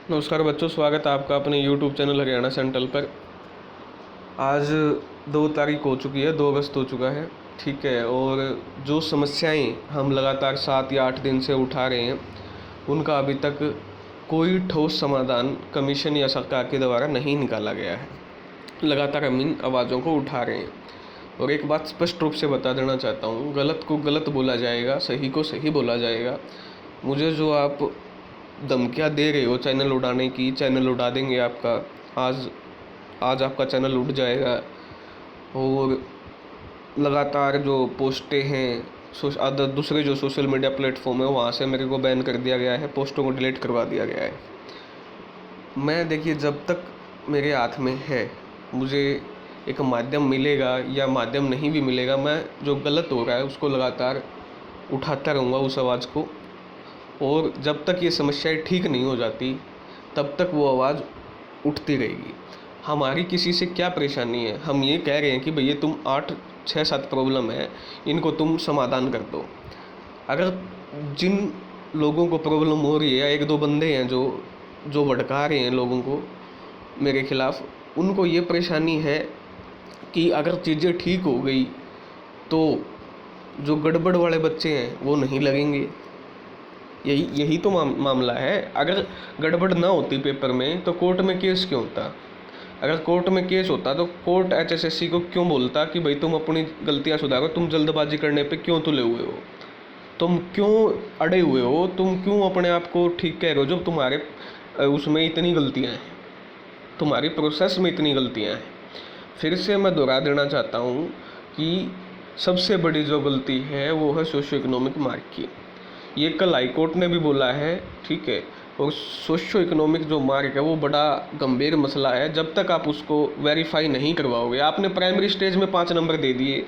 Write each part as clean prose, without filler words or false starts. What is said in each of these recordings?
नमस्कार बच्चों, स्वागत है आपका अपने YouTube चैनल हरियाणा सेंट्रल पर। आज 2 तारीख हो चुकी है, 2 अगस्त हो चुका है, ठीक है। और जो समस्याएं हम लगातार 7 या 8 दिन से उठा रहे हैं उनका अभी तक कोई ठोस समाधान कमीशन या सरकार के द्वारा नहीं निकाला गया है। लगातार हम इन आवाज़ों को उठा रहे हैं और एक बात स्पष्ट रूप से बता देना चाहता हूँ, गलत को गलत बोला जाएगा, सही को सही बोला जाएगा। मुझे जो आप धमकियाँ दे रहे हो चैनल उड़ाने की, चैनल उड़ा देंगे आपका, आज आपका चैनल उड़ जाएगा। और लगातार जो पोस्टें हैं दूसरे जो सोशल मीडिया प्लेटफॉर्म है वहाँ से मेरे को बैन कर दिया गया है, पोस्टों को डिलीट करवा दिया गया है। मैं देखिए, जब तक मेरे हाथ में है, मुझे एक माध्यम मिलेगा या माध्यम नहीं भी मिलेगा, मैं जो गलत हो रहा है उसको लगातार उठाता रहूँगा, उस आवाज़ को। और जब तक ये समस्याएं ठीक नहीं हो जाती तब तक वो आवाज़ उठती रहेगी। हमारी किसी से क्या परेशानी है, हम ये कह रहे हैं कि भैया तुम 8 6 7 प्रॉब्लम है, इनको तुम समाधान कर दो। अगर जिन लोगों को प्रॉब्लम हो रही है, या 1-2 बंदे हैं जो भड़का रहे हैं लोगों को मेरे खिलाफ़, उनको ये परेशानी है कि अगर चीज़ें ठीक हो गई तो जो गड़बड़ वाले बच्चे हैं वो नहीं लगेंगे। यही तो मामला है। अगर गड़बड़ ना होती पेपर में तो कोर्ट में केस क्यों होता? अगर कोर्ट में केस होता तो कोर्ट HSSC को क्यों बोलता कि भाई तुम अपनी गलतियां सुधारो, तुम जल्दबाजी करने पे क्यों तुले हुए हो, तुम क्यों अड़े हुए हो, तुम क्यों अपने आप को ठीक कह रहे हो जब तुम्हारे उसमें इतनी गलतियां हैं, तुम्हारी प्रोसेस में इतनी गलतियां हैं। फिर से मैं दोहरा देना चाहता हूँ कि सबसे बड़ी जो गलती है वो है सोशियो इकोनॉमिक मार्क की। ये कल हाई कोर्ट ने भी बोला है, ठीक है। और सोशियो इकोनॉमिक जो मार्क है वो बड़ा गंभीर मसला है। जब तक आप उसको वेरीफाई नहीं करवाओगे, आपने प्राइमरी स्टेज में 5 नंबर दे दिए,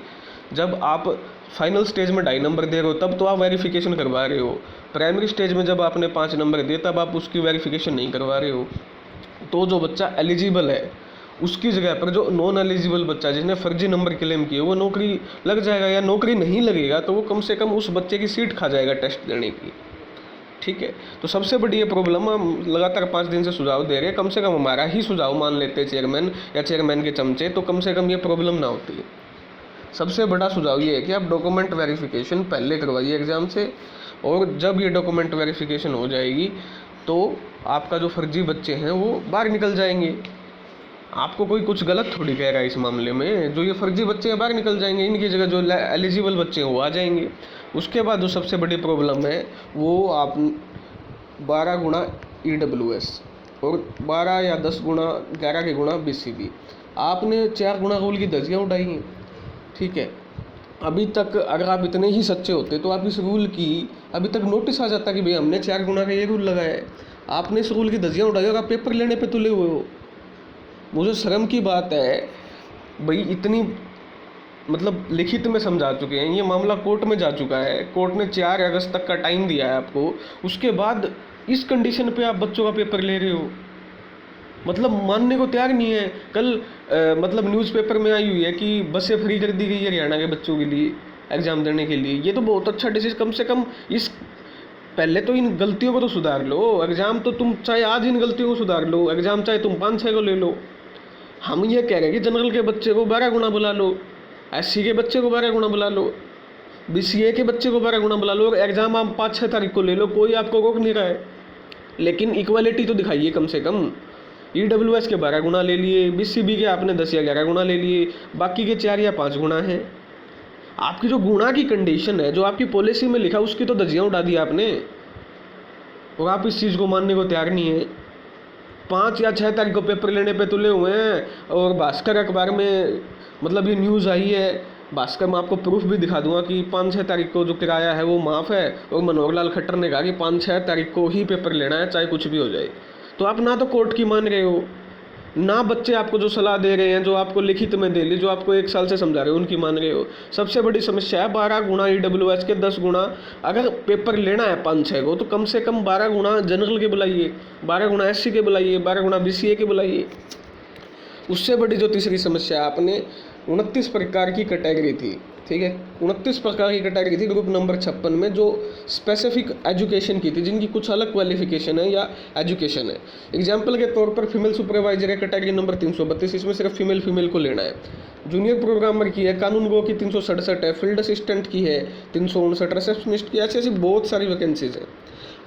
जब आप फाइनल स्टेज में 2.5 नंबर दे रहे हो तब तो आप वेरिफिकेशन करवा रहे हो। प्राइमरी स्टेज में जब आपने 5 नंबर दिए तब आप उसकी वेरिफिकेशन नहीं करवा रहे हो। तो जो बच्चा एलिजिबल है उसकी जगह पर जो नॉन एलिजिबल बच्चा जिसने फर्जी नंबर क्लेम किए वो नौकरी लग जाएगा, या नौकरी नहीं लगेगा तो वो कम से कम उस बच्चे की सीट खा जाएगा टेस्ट देने की, ठीक है। तो सबसे बड़ी ये प्रॉब्लम हम लगातार 5 दिन से सुझाव दे रहे हैं। कम से कम हमारा ही सुझाव मान लेते चेयरमैन या चेयरमैन के चमचे, तो कम से कम ये प्रॉब्लम ना होती है। सबसे बड़ा सुझाव ये है कि आप डॉक्यूमेंट वेरिफिकेशन पहले करवाइए एग्ज़ाम से, और जब ये डॉक्यूमेंट वेरिफिकेशन हो जाएगी तो आपका जो फर्जी बच्चे हैं वो बाहर निकल जाएंगे। आपको कोई कुछ गलत थोड़ी कह रहा है इस मामले में। जो ये फर्जी बच्चे हैं बाहर निकल जाएंगे, इनकी जगह जो एलिजिबल बच्चे हैं वो आ जाएंगे। उसके बाद जो सबसे बड़ी प्रॉब्लम है वो आप 12 गुना EWS और 12 या 10 गुना 11 के गुना BCB, आपने 4 गुना रूल की धज्जियाँ उड़ाई हैं, ठीक है। अभी तक अगर आप इतने ही सच्चे होते तो आप इस रूल की अभी तक नोटिस आ जाता कि भाई हमने 4 गुना का ये रूल लगाया है। आपने इस रूल की धज्जियाँ उड़ाई और आप पेपर लेने पे तुले हुए हो। मुझे शर्म की बात है भाई, इतनी मतलब लिखित में समझा चुके हैं, ये मामला कोर्ट में जा चुका है, कोर्ट ने 4 अगस्त तक का टाइम दिया है आपको, उसके बाद इस कंडीशन पे आप बच्चों का पेपर ले रहे हो, मतलब मानने को तैयार नहीं है। कल मतलब न्यूज़पेपर में आई हुई है कि बसें फ्री कर दी गई है हरियाणा के बच्चों के लिए एग्ज़ाम देने के लिए। ये तो बहुत अच्छा डिसीजन, कम से कम इस पहले तो इन गलतियों को तो सुधार लो। एग्ज़ाम तो तुम चाहे आज इन गलतियों को सुधार लो, एग्ज़ाम चाहे तुम 5-6 को ले लो। हम ये कह रहे हैं कि जनरल के बच्चे को 12 गुना बुला लो, SC के बच्चे को 12 गुना बुला लो, BCA के बच्चे को 12 गुना बुला लो, और एग्ज़ाम आप 5-6 तारीख को ले लो, कोई आपको रोक नहीं रहा है। लेकिन इक्वालिटी तो दिखाइए कम से कम। EWS के 12 गुना ले लिए, BCB के आपने 10 या 11 गुना ले लिए, बाकी के 4 या 5 गुना हैं। आपकी जो गुणा की कंडीशन है, जो आपकी पॉलिसी में लिखा, उसकी तो धज्जियाँ उड़ा दी आपने, और आप इस चीज़ को मानने को तैयार नहीं है। 5 या 6 तारीख को पेपर लेने पे तुले हुए हैं, और भास्कर अखबार में मतलब ये न्यूज़ आई है, भास्कर में आपको प्रूफ भी दिखा दूंगा कि 5-6 तारीख को जो किराया है वो माफ़ है, और मनोहर लाल खट्टर ने कहा कि 5-6 तारीख को ही पेपर लेना है चाहे कुछ भी हो जाए। तो आप ना तो कोर्ट की मान रहे हो, ना बच्चे आपको जो सलाह दे रहे हैं, जो आपको लिखित में दे ली, जो आपको 1 साल से समझा रहे हो, उनकी मान रहे हो। सबसे बड़ी समस्या है 12 गुना EWS के 10 गुना। अगर पेपर लेना है 5-6 को तो कम से कम 12 गुना जनरल के बुलाइए, 12 गुना SC के बुलाइए, 12 गुना BCA के बुलाइए। उससे बड़ी जो तीसरी समस्या आपने 29 प्रकार की कैटेगरी थी, ठीक है। 29 प्रकार की कैटेगरी थी ग्रुप नंबर 56 में, जो स्पेसिफिक एजुकेशन की थी, जिनकी कुछ अलग क्वालिफिकेशन है या एजुकेशन है। एग्जाम्पल के तौर पर फीमेल सुपरवाइजर है कैटेगरी नंबर 332, इसमें सिर्फ फीमेल को लेना है। जूनियर प्रोग्रामर की है, कानून गो की 367 है, फील्ड असिस्टेंट की है 359, रिसेप्शनिस्ट की, ऐसी ऐसी बहुत सारी वैकेंसीज है।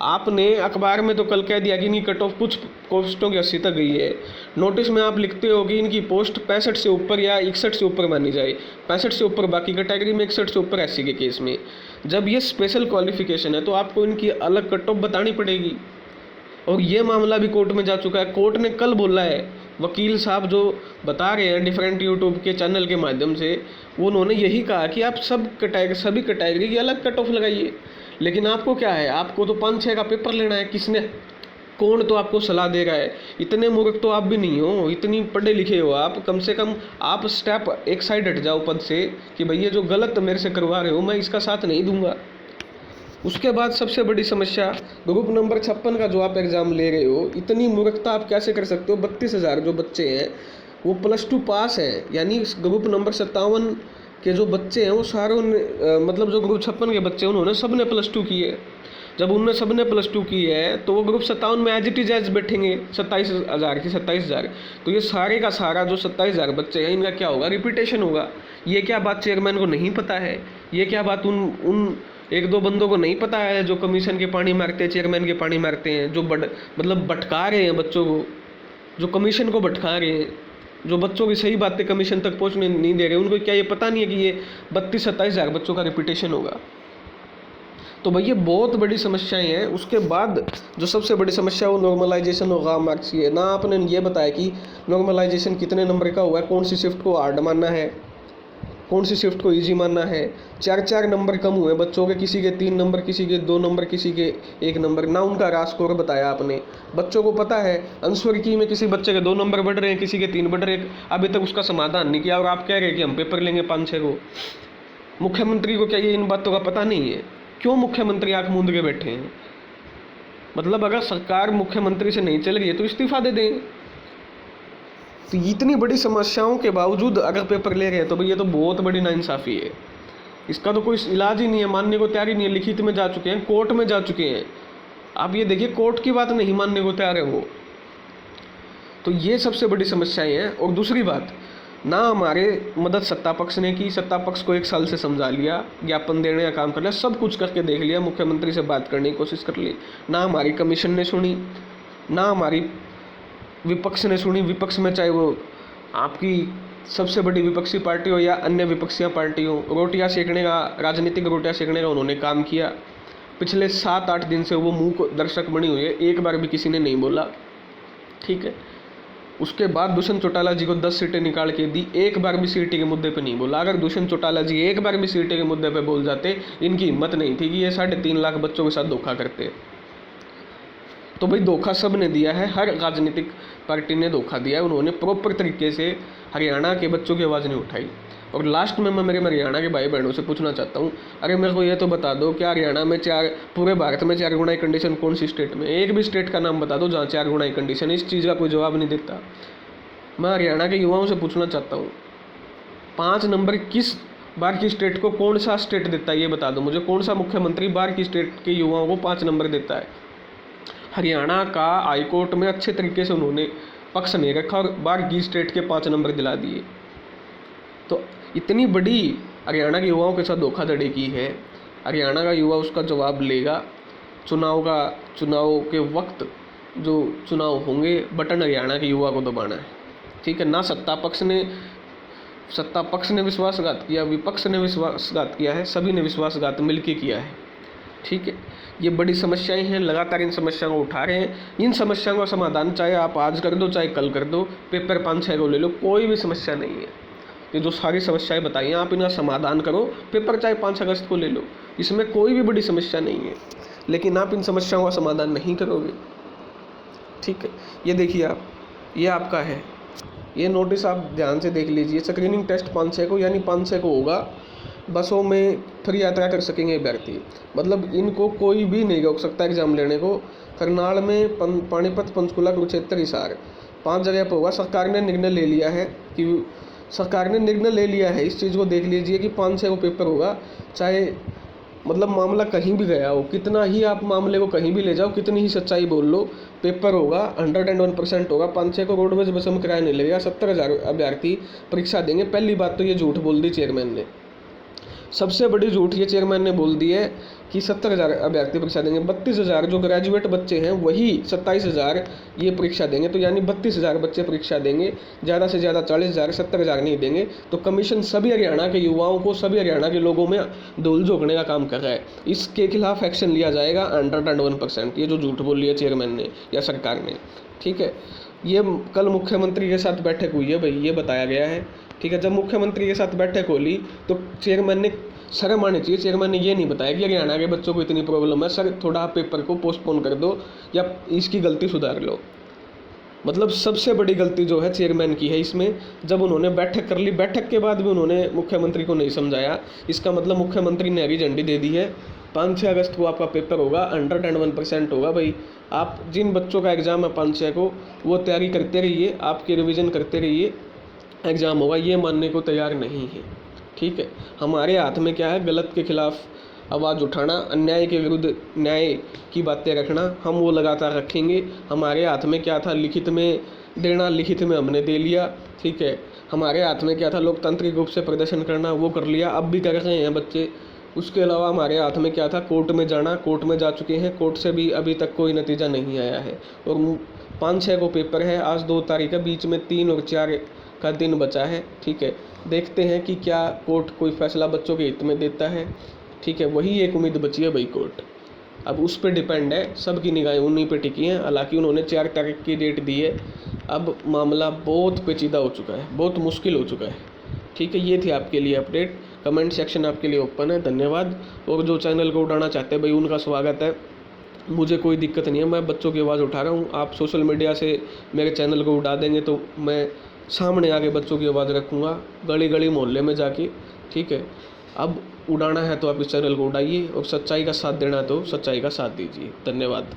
आपने अखबार में तो कल कह दिया कि इनकी कट ऑफ कुछ पोस्टों की 80 तक गई है, नोटिस में आप लिखते हो कि इनकी पोस्ट 65 से ऊपर या 61 से ऊपर मानी जाए, 65 से ऊपर बाकी कैटेगरी में, 61 से ऊपर एससी के केस में। जब ये स्पेशल क्वालिफिकेशन है तो आपको इनकी अलग कट ऑफ बतानी पड़ेगी, और ये मामला भी कोर्ट में जा चुका है। कोर्ट ने कल बोला है, वकील साहब जो बता रहे हैं डिफरेंट यूट्यूब के चैनल के माध्यम से, उन्होंने यही कहा कि आप सभी कैटेगरी की अलग कट ऑफ लगाइए। लेकिन आपको क्या है, आपको तो 5-6 का पेपर लेना है, कौन तो आपको सलाह दे रहा है? इतने मूर्ख तो आप भी नहीं हो, इतनी पढ़े लिखे हो आप, कम से कम आप स्टेप एक साइड हट जाओ पद से कि भैया जो गलत मेरे से करवा रहे हो मैं इसका साथ नहीं दूंगा। उसके बाद सबसे बड़ी समस्या, ग्रुप नंबर 56 का जो आप एग्ज़ाम ले रहे हो, इतनी मूर्खता आप कैसे कर सकते हो? 32,000 जो बच्चे हैं वो +2 पास हैं, यानी ग्रुप नंबर 57 के जो बच्चे हैं वो सारों ने मतलब जो ग्रुप 56 के बच्चे हैं उन्होंने सब ने +2 की है। जब उनने सब ने +2 की है तो वो ग्रुप 57 में एज इट इज एज बैठेंगे 27,000 की 27,000। तो ये सारे का सारा जो 27,000 बच्चे हैं इनका क्या होगा? रिपीटेशन होगा। ये क्या बात चेयरमैन को नहीं पता है? ये क्या बात उन 1-2 बंदों को नहीं पता है जो कमीशन के पानी मारते हैं, चेयरमैन के पानी मारते हैं, जो मतलब भटका रहे हैं बच्चों को, जो कमीशन को भटका रहे हैं, जो बच्चों की सही बातें कमीशन तक पहुंचने नहीं दे रहे, उनको क्या ये पता नहीं है कि ये 32-27,000 बच्चों का रिपीटेशन होगा? तो भाई ये बहुत बड़ी समस्याएं हैं। उसके बाद जो सबसे बड़ी समस्या वो नॉर्मलाइजेशन होगा मार्क्स की है ना। आपने ये बताया कि नॉर्मलाइजेशन कितने नंबर का हुआ है, कौन सी शिफ्ट को हार्ड मानना है, कौन सी शिफ्ट को इजी मानना है। 4-4 नंबर कम हुए बच्चों के, किसी के 3 नंबर, किसी के 2 नंबर, किसी के 1 नंबर ना। उनका रा स्कोर बताया आपने, बच्चों को पता है आंसर की में किसी बच्चे के 2 नंबर बढ़ रहे हैं, किसी के 3 बढ़ रहे हैं, अभी तक उसका समाधान नहीं किया, और आप कह रहे हैं कि हम पेपर लेंगे 5-6 को। मुख्यमंत्री को क्या ये इन बातों का पता नहीं है? क्यों मुख्यमंत्री आंख मूंद के बैठे हैं? मतलब अगर सरकार मुख्यमंत्री से नहीं चल रही है तो इस्तीफा दे दें। तो इतनी बड़ी समस्याओं के बावजूद अगर पेपर ले रहे हैं तो भैया तो बहुत बड़ी नाइंसाफ़ी है। इसका तो कोई इलाज ही नहीं है, मानने को तैयार ही नहीं है। लिखित में जा चुके हैं, कोर्ट में जा चुके हैं, आप ये देखिए कोर्ट की बात नहीं मानने को तैयार है वो। तो ये सबसे बड़ी समस्याएं हैं। और दूसरी बात, ना हमारे मदद सत्ता पक्ष ने की, सत्ता पक्ष को 1 साल से समझा लिया, ज्ञापन देने का काम कर लिया, सब कुछ करके देख लिया, मुख्यमंत्री से बात करने की कोशिश कर ली, ना हमारी कमीशन ने सुनी, ना हमारी विपक्ष ने सुनी। विपक्ष में चाहे वो आपकी सबसे बड़ी विपक्षी पार्टी हो या अन्य विपक्षी पार्टी हो, रोटियां सेकने का, राजनीतिक रोटियां सेकने का उन्होंने काम किया। पिछले 7-8 दिन से वो मुंह को दर्शक बनी हुई है, एक बार भी किसी ने नहीं बोला, ठीक है। उसके बाद दुष्यंत चौटाला जी को 10 सीटें निकाल के दी, एक बार भी सीटें के मुद्दे पे नहीं बोला। अगर दुष्यंत चौटाला जी एक बार भी सीटें के मुद्दे पे बोल जाते, इनकी हिम्मत नहीं थी कि ये 3.5 लाख बच्चों के साथ धोखा करते। तो भाई धोखा सब ने दिया है, हर राजनीतिक पार्टी ने धोखा दिया है। उन्होंने प्रॉपर तरीके से हरियाणा के बच्चों की आवाज़ नहीं उठाई। और लास्ट में मैं मेरे हरियाणा के भाई बहनों से पूछना चाहता हूँ, अरे मेरे को ये तो बता दो क्या हरियाणा में पूरे भारत में 4 गुणाई कंडीशन कौन सी स्टेट में? एक भी स्टेट का नाम बता दो जहाँ 4 गुणाई कंडीशन है। इस चीज़ का कोई जवाब नहीं देता। मैं हरियाणा के युवाओं से पूछना चाहता हूँ, 5 नंबर किस बाहर की स्टेट को कौन सा स्टेट देता है? ये बता दो मुझे, कौन सा मुख्यमंत्री बाहर की स्टेट के युवाओं को 5 नंबर देता है? हरियाणा का हाईकोर्ट में अच्छे तरीके से उन्होंने पक्ष नहीं रखा और बाहर की स्टेट के 5 नंबर दिला दिए। तो इतनी बड़ी हरियाणा के युवाओं के साथ धोखाधड़ी की है। हरियाणा का युवा उसका जवाब लेगा। चुनाव के वक्त जो चुनाव होंगे, बटन हरियाणा के युवा को दबाना है, ठीक है ना। सत्ता पक्ष ने विश्वासघात किया, विपक्ष ने विश्वासघात किया है, सभी ने विश्वासघात मिलके किया है, ठीक है। ये बड़ी समस्याएं हैं, लगातार इन समस्याओं को उठा रहे हैं। इन समस्याओं का समाधान चाहे आप आज कर दो चाहे कल कर दो, पेपर 5-6 को ले लो, कोई भी समस्या नहीं है। ये जो सारी समस्याएं बताई हैं आप इनका समाधान करो, पेपर चाहे 5 अगस्त को ले लो, इसमें कोई भी बड़ी समस्या नहीं है। लेकिन आप इन समस्याओं का समाधान नहीं करोगे, ठीक है। ये देखिए आप, ये आपका है, ये नोटिस आप ध्यान से देख लीजिए। स्क्रीनिंग टेस्ट 5-6 को, यानी 5-6 को होगा। बसों में फ्री यात्रा कर सकेंगे अभ्यर्थी, मतलब इनको कोई भी नहीं रोक सकता एग्जाम लेने को। करनाल में, पानीपत, पंचकुला, कुरुक्षेत्र, हिसार 5 जगह पर होगा। सरकार ने निर्णय ले लिया है कि सरकार ने निर्णय ले लिया है, इस चीज़ को देख लीजिए कि 500 को पेपर होगा, चाहे मतलब मामला कहीं भी गया हो, कितना ही आप मामले को कहीं भी ले जाओ, कितनी ही सच्चाई बोल लो, पेपर होगा, 101% होगा। 500 को रोडवेज बस में किराया नहीं लगेगा, 70,000 अभ्यर्थी परीक्षा देंगे। पहली बात तो ये झूठ बोल दी चेयरमैन ने, सबसे बड़ी झूठ ये चेयरमैन ने बोल दी है कि 70,000 अभ्यर्थी परीक्षा देंगे। 32,000 जो ग्रेजुएट बच्चे हैं वही 27,000 ये परीक्षा देंगे, तो यानी 32,000 बच्चे परीक्षा देंगे, ज़्यादा से ज़्यादा 40,000 70,000 नहीं देंगे। तो कमीशन सभी हरियाणा के युवाओं को, सभी हरियाणा के लोगों में धूल झोंकने का काम कर रहा है। इसके खिलाफ एक्शन लिया जाएगा 101%, ये जो झूठ बोल लिया चेयरमैन ने या सरकार ने। ठीक है, ये कल मुख्यमंत्री के साथ बैठक हुई है भाई, ये बताया गया है। ठीक है, जब मुख्यमंत्री के साथ बैठक हो ली तो चेयरमैन ने, शर्म आनी चाहिए, चेयरमैन ने ये नहीं बताया कि हरियाणा के बच्चों को इतनी प्रॉब्लम है, सर थोड़ा आप पेपर को पोस्टपोन कर दो या इसकी गलती सुधार लो। मतलब सबसे बड़ी गलती जो है चेयरमैन की है इसमें। जब उन्होंने बैठक कर ली, बैठक के बाद भी उन्होंने मुख्यमंत्री को नहीं समझाया, इसका मतलब मुख्यमंत्री ने हरी झंडी दे दी है। 5-6 अगस्त को आपका पेपर होगा, 101% होगा भाई। आप जिन बच्चों का एग्ज़ाम है 5-6 को, वो तैयारी करते रहिए, आपकी रिवीजन करते रहिए, एग्ज़ाम होगा, ये मानने को तैयार नहीं है। ठीक है, हमारे हाथ में क्या है, गलत के खिलाफ आवाज़ उठाना, अन्याय के विरुद्ध न्याय की बातें रखना, हम वो लगातार रखेंगे। हमारे हाथ में क्या था, लिखित में देना, लिखित में हमने दे लिया। ठीक है, हमारे हाथ में क्या था, लोकतांत्रिक रूप से प्रदर्शन करना, वो कर लिया, अब भी कर रहे हैं बच्चे। उसके अलावा हमारे हाथ में क्या था, कोर्ट में जाना, कोर्ट में जा चुके हैं, कोर्ट से भी अभी तक कोई नतीजा नहीं आया है। और 5-6 को पेपर है, आज 2 तारीख है, बीच में 3 और 4 का दिन बचा है। ठीक है, देखते हैं कि क्या कोर्ट कोई फैसला बच्चों के हित में देता है। ठीक है, वही एक उम्मीद बची है भाई, कोर्ट अब उस पर डिपेंड है, सबकी निगाहें उन्हीं पे टिकी हैं। हालांकि उन्होंने 4 तारीख की डेट दी है, अब मामला बहुत पेचीदा हो चुका है, बहुत मुश्किल हो चुका है। ठीक है, ये थी आपके लिए अपडेट। कमेंट सेक्शन आपके लिए ओपन है, धन्यवाद। और जो चैनल को उड़ाना चाहते हैं भाई, उनका स्वागत है, मुझे कोई दिक्कत नहीं है, मैं बच्चों की आवाज़ उठा रहा हूँ। आप सोशल मीडिया से मेरे चैनल को उड़ा देंगे तो मैं सामने आके बच्चों की आवाज़ रखूँगा, गली गली मोहल्ले में जाके। ठीक है, अब उड़ाना है तो आप इस चैनल को उड़ाइए, और सच्चाई का साथ देना है तो सच्चाई का साथ दीजिए। धन्यवाद।